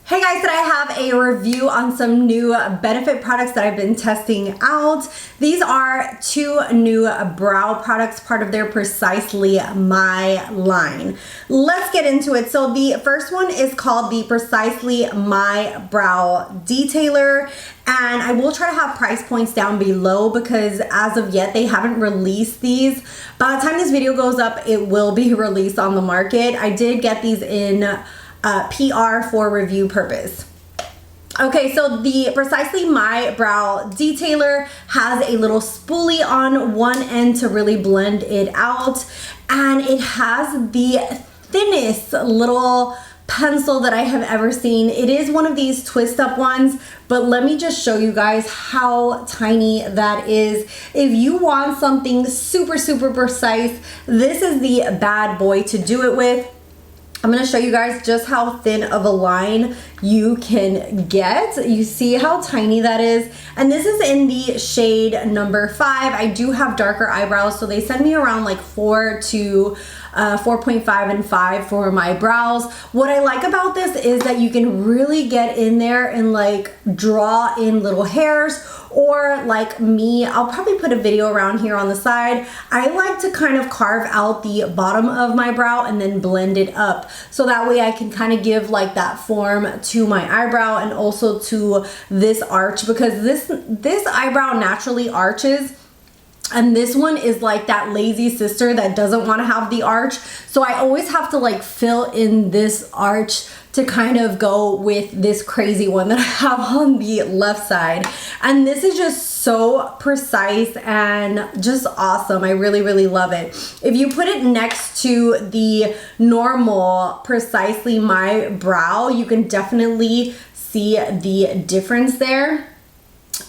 Hey guys, today I have a review on some new Benefit products that I've been testing out. These are two new brow products, part of their Precisely My line. Let's get into it. So the first one is called the Precisely My Brow Detailer. And I will try to have price points down below because as of yet, they haven't released these. By the time this video goes up, it will be released on the market. I did get these in PR for review purpose. Okay, so the Precisely My Brow Detailer has a little spoolie on one end to really blend it out, and it has the thinnest little pencil that I have ever seen. It is one of these twist up ones, but let me just show you guys how tiny that is. If you want something super precise, this is the bad boy to do it with. I'm going to show you guys just how thin of a line you can get. You see how tiny that is? And this is in the shade number 5. I do have darker eyebrows, so they send me around like 4 to 4.5 and 5 for my brows. What I like about this is that you can really get in there and like draw in little hairs, or like me, I'll probably put a video around here on the side. I like to kind of carve out the bottom of my brow and then blend it up. So that way I can kind of give like that form to my eyebrow and also to this arch, because this eyebrow naturally arches. And this one is like that lazy sister that doesn't want to have the arch. So I always have to like fill in this arch to kind of go with this crazy one that I have on the left side. And this is just so precise and just awesome. I really love it. If you put it next to the normal Precisely My Brow, you can definitely see the difference there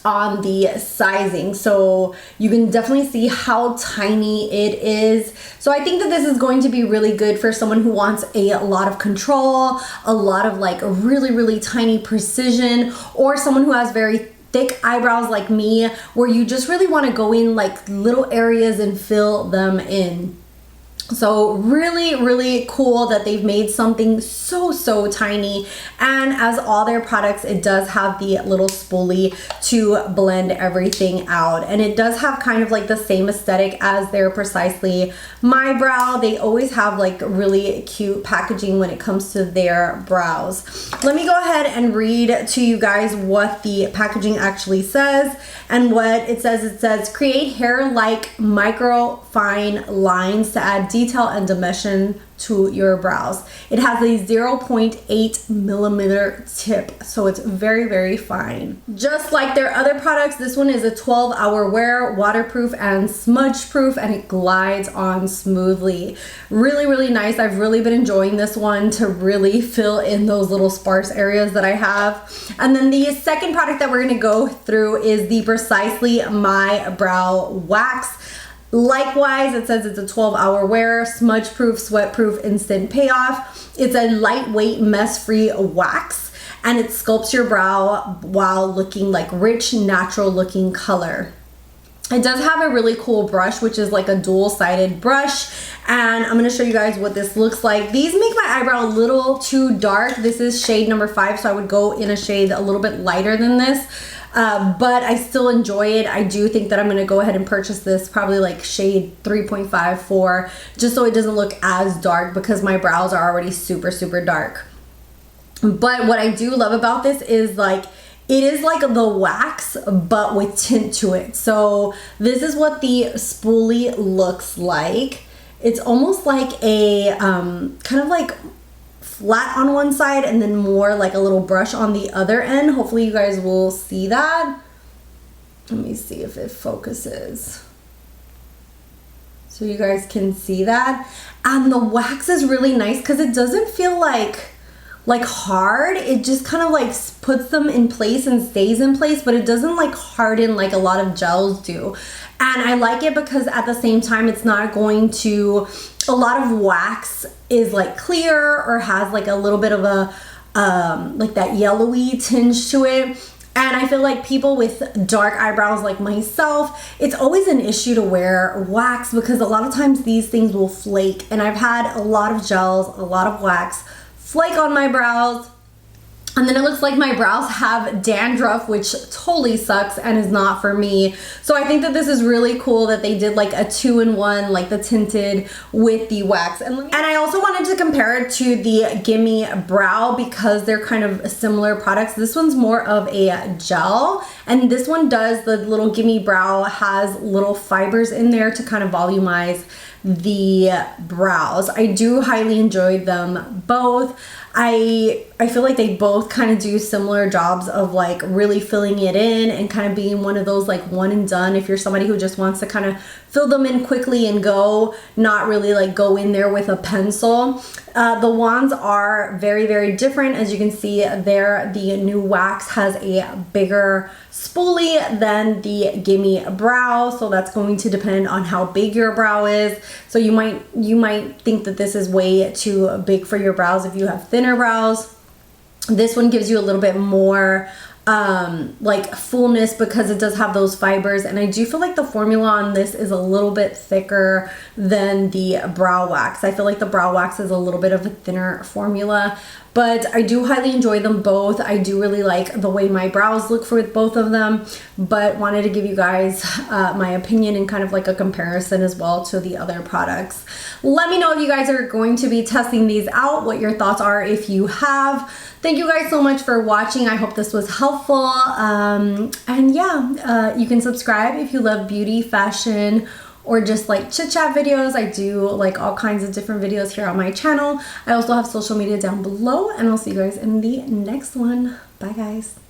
on the sizing, so you can definitely see how tiny it is. So I think that this is going to be really good for someone who wants a lot of control, a lot of like really tiny precision, or someone who has very thick eyebrows like me, where you just really want to go in like little areas and fill them in. So really cool that they've made something so tiny. And as all their products, it does have the little spoolie to blend everything out, and it does have kind of like the same aesthetic as their Precisely My Brow. They always have like really cute packaging when it comes to their brows. Let me go ahead and read to you guys what the packaging actually says. And what it says, create hair-like microfine lines to add detail and dimension to your brows. It has a 0.8 millimeter tip, so it's very fine. Just like their other products, this one is a 12-hour wear, waterproof and smudge proof, and it glides on smoothly. Really nice. I've really been enjoying this one to really fill in those little sparse areas that I have. And then the second product that we're going to go through is the Precisely My Brow Wax. Likewise, it says it's a 12-hour wear, smudge proof, sweat proof, instant payoff. It's a lightweight, mess-free wax, and it sculpts your brow while looking like rich, natural looking color. It does have a really cool brush, which is like a dual-sided brush, and I'm going to show you guys what this looks like. These make my eyebrow a little too dark. This is shade number 5, so I would go in a shade a little bit lighter than this. But I still enjoy it. I do think that I'm going to go ahead and purchase this probably like shade 3.5, 4, just so it doesn't look as dark, because my brows are already super dark. But what I do love about this is like, it is like the wax, but with tint to it. So this is what the spoolie looks like. It's almost like a kind of like flat on one side and then more like a little brush on the other end. Hopefully you guys will see that. Let me see if it focuses. So you guys can see that. And the wax is really nice because it doesn't feel like hard. It just kind of like puts them in place and stays in place, but it doesn't like harden like a lot of gels do. And I like it because at the same time, it's not going to, a lot of wax is like clear or has like a little bit of a like that yellowy tinge to it. And I feel like people with dark eyebrows like myself, it's always an issue to wear wax because a lot of times these things will flake. And I've had a lot of gels, a lot of wax flake on my brows. And then it looks like my brows have dandruff, which totally sucks and is not for me. So I think that this is really cool that they did like a 2-in-1, like the tinted with the wax. And I also wanted to compare it to the Gimme Brow because they're kind of similar products. This one's more of a gel, and this one does, the little Gimme Brow has little fibers in there to kind of volumize the brows. I do highly enjoy them both. I feel like they both kind of do similar jobs of like really filling it in and kind of being one of those like one and done if you're somebody who just wants to kind of fill them in quickly and go, not really like go in there with a pencil. The wands are very, very different. As you can see there, the new wax has a bigger spoolie than the Gimme Brow, so that's going to depend on how big your brow is. So you might think that this is way too big for your brows if you have thinner brows. This one gives you a little bit more like fullness because it does have those fibers, and I do feel like the formula on this is a little bit thicker than the brow wax. I feel like the brow wax is a little bit of a thinner formula, but I do highly enjoy them both. I do really like the way my brows look for both of them, but wanted to give you guys my opinion and kind of like a comparison as well to the other products. Let me know if you guys are going to be testing these out, what your thoughts are if you have. Thank you guys so much for watching. I hope this was helpful. And yeah, you can subscribe if you love beauty, fashion, or just like chit chat videos. I do like all kinds of different videos here on my channel. I also have social media down below, and I'll see you guys in the next one. Bye guys.